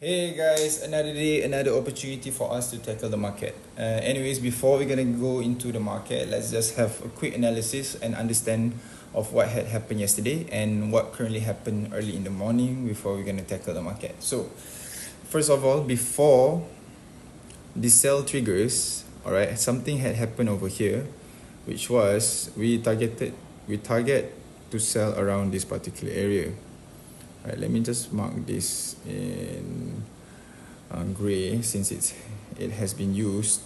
Hey guys, another day, another opportunity for us to tackle the market. Anyways, before we're gonna go into the market, let's just have a quick analysis and understand of what had happened yesterday and what currently happened early in the morning before we're gonna tackle the market. So, first of all, before the sell triggers, all right, something had happened over here, which was we target to sell around this particular area. Alright, let me just mark this in gray since it has been used.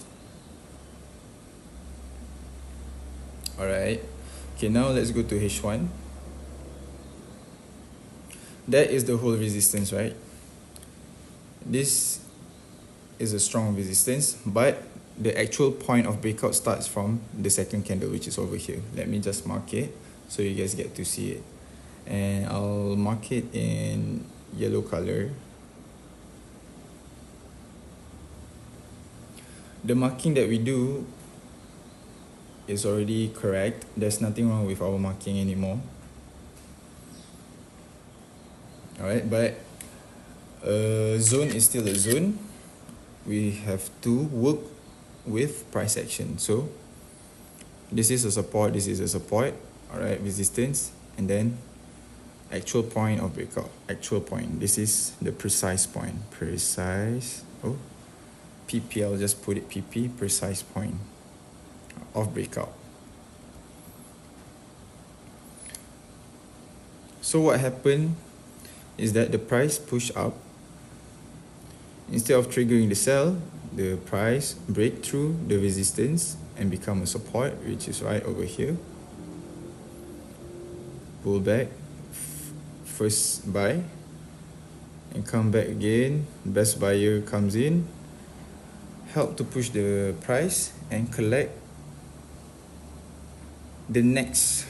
Alright, okay, now let's go to H1. That is the whole resistance, right? This is a strong resistance, but the actual point of breakout starts from the second candle, which is over here. Let me just mark it so you guys get to see it. And I'll mark it in yellow color. The marking that we do is already correct. There's nothing wrong with our marking anymore. Alright, but a zone is still a zone. We have to work with price action. So this is a support, this is a support, alright, resistance, and then actual point of breakout, actual point. This is the precise point, PP, I'll just put it PP, precise point of breakout. So what happened is that the price pushed up. Instead of triggering the sell, the price break through the resistance and become a support, which is right over here. Pull back, first buy, and come back again. Best buyer comes in, help to push the price and collect the next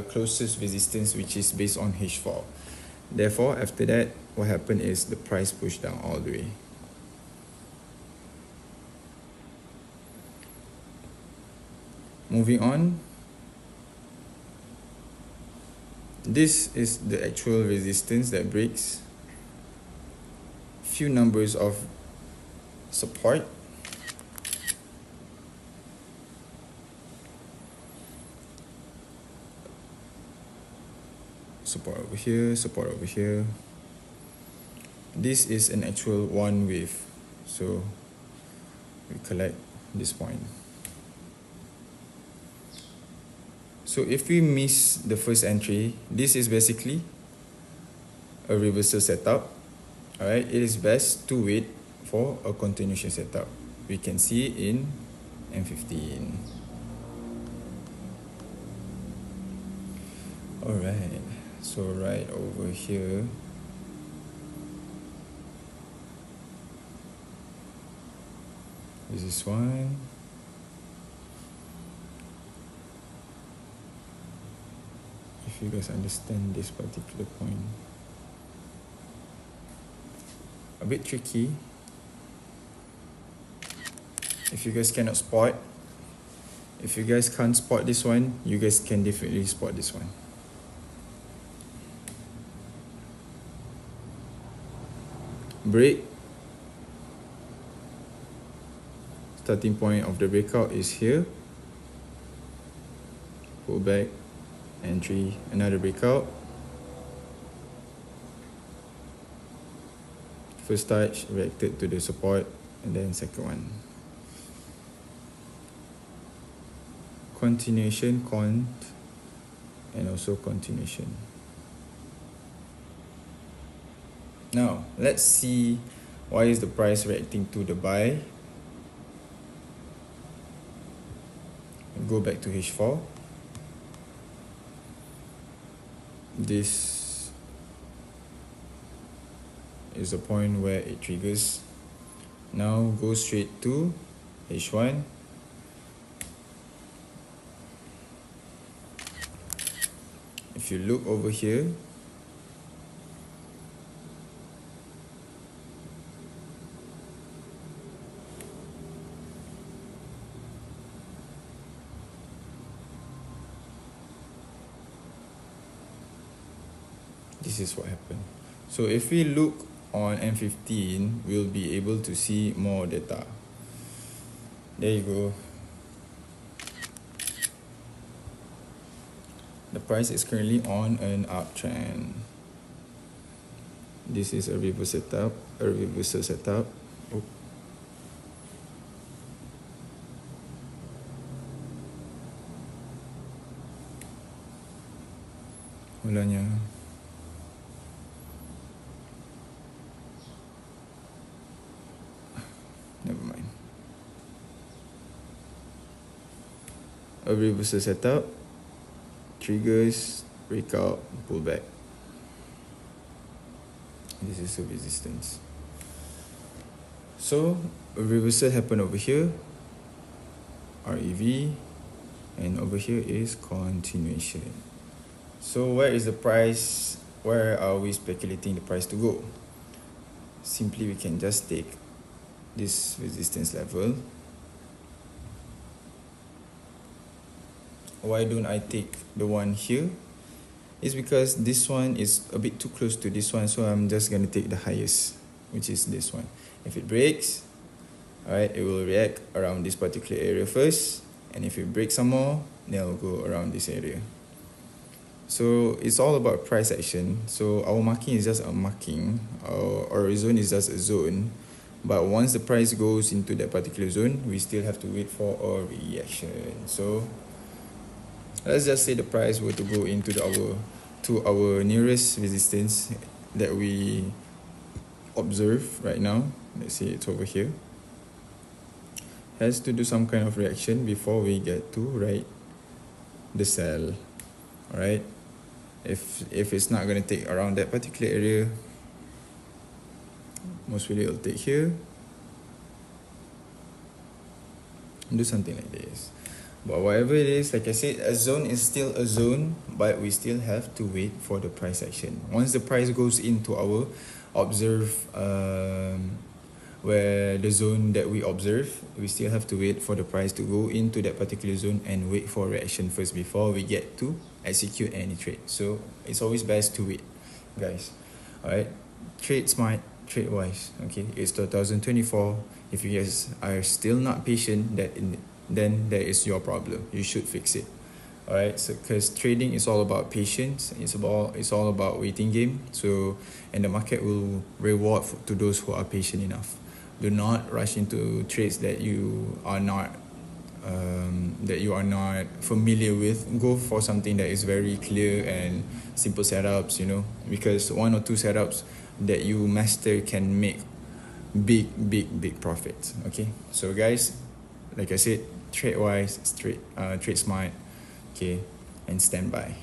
closest resistance, which is based on H4. Therefore, after that, what happened is the price pushed down all the way. Moving on, this is the actual resistance that breaks few numbers of support. Support over here, support over here. This is an actual one wave, so we collect this point. So if we miss the first entry, this is basically a reversal setup. Alright, it is best to wait for a continuation setup. We can see it in M15. Alright, so right over here, this is one. If you guys understand this particular point, a bit tricky. If you guys cannot spot, if you guys can't spot this one, you guys can definitely spot this one. Break. Starting point of the breakout is here. Pull back, entry, another breakout. First touch reacted to the support, and then second one. Continuation, and also continuation. Now, let's see why is the price reacting to the buy. Go back to H4. This is a point where it triggers. Now go straight to H1. If you look over here, this is what happened. So if we look on M15, we'll be able to see more data. There you go. The price is currently on an uptrend. This is a reversal setup. Oh. Mulanya. Never mind. A reversal setup. Triggers, breakout, pullback. This is a resistance. So a reversal happened over here, REV, and over here is continuation. So where is the price? Where are we speculating the price to go? Simply we can just take this resistance level. Why don't I take the one here? It's because this one is a bit too close to this one, so I'm just gonna take the highest, which is this one. If it breaks, alright, it will react around this particular area first, and if it breaks some more, then it'll go around this area. So it's all about price action. So our marking is just a marking, our horizon is just a zone, but once the price goes into that particular zone, we still have to wait for a reaction. So let's just say the price were to go into our nearest resistance that we observe right now. Let's say it's over here. Has to do some kind of reaction before we get to write the sell. Alright. If it's not gonna take around that particular area, most really it'll take here. Do something like this. But whatever it is, like I said, a zone is still a zone, but we still have to wait for the price action. Once the price goes into our where the zone that we observe, we still have to wait for the price to go into that particular zone and wait for reaction first before we get to execute any trade. So it's always best to wait, guys. Alright, trade smart, trade wise. Okay, it's 2024. If you guys are still not patient, then that is your problem. You should fix it. Alright, so because trading is all about patience, it's all about waiting game. So, and the market will reward to those who are patient enough. Do not rush into trades that you are not familiar with. Go for something that is very clear and simple setups, you know, because one or two setups that you master can make big profits. Okay, so guys, like I said, trade wise, trade smart, okay, and stand by.